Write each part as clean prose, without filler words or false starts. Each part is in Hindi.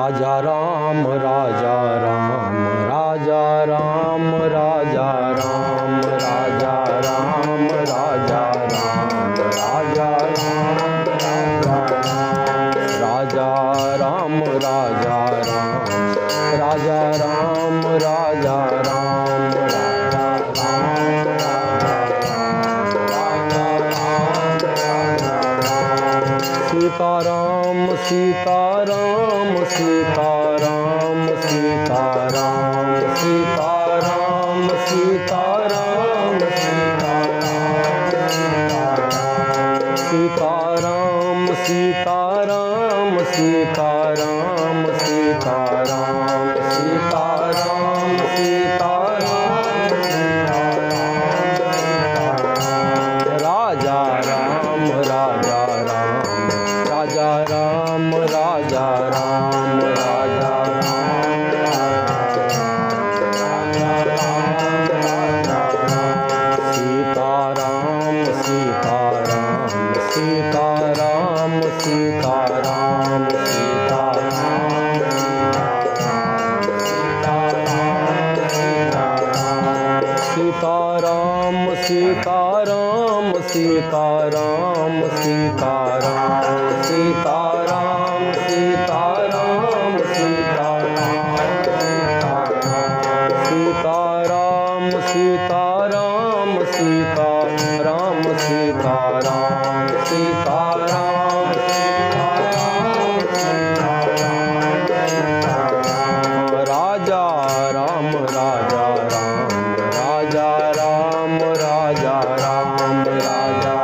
राजा राम राजा राम राजा राम राजा राम राजा राम राजा राम राजा राम राजा राम राजा राम राजा राम सीताराम सीताराम सीताराम सीताराम सीताराम सीताराम सीताराम सीताराम सीताराम सीताराम सीताराम सीताराम राजा राम राजा राम राजा राम राजा राम राजा सीताराम सीताराम सीताराम सीताराम सीताराम सीताराम सीताराम सीताराम सीताराम सीताराम सीताराम सीताराम सीताराम सीताराम सीताराम राजा राम राजा राम राजा राम राजा राम राजा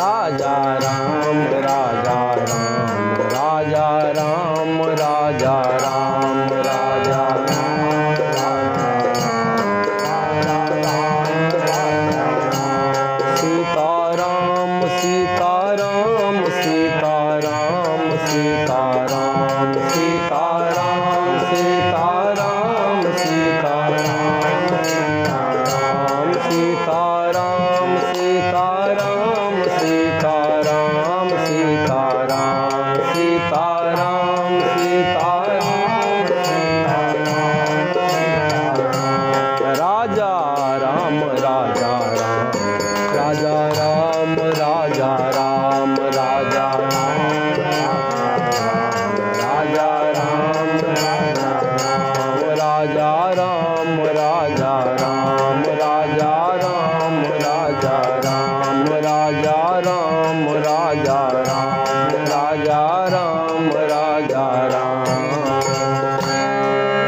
राजा राम राजा राम राजा राम राजा राम राजा सीताराम सीताराम सीताराम सीताराम सीताराम सीताराम सीताराम सीताराम सीताराम सीताराम सीताराम सीताराम सीताराम राजा राम राजा राम राजा राम राजा राम राजा राजा राम राजा राम राजा राम राजा राम राजा राम राजा राम राजा राम राजा राम राजा राम।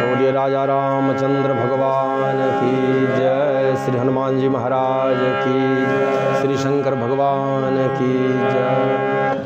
बोलिए राजा रामचंद्र भगवान की जय। श्री हनुमान जी महाराज की जय। श्री शंकर भगवान की जय।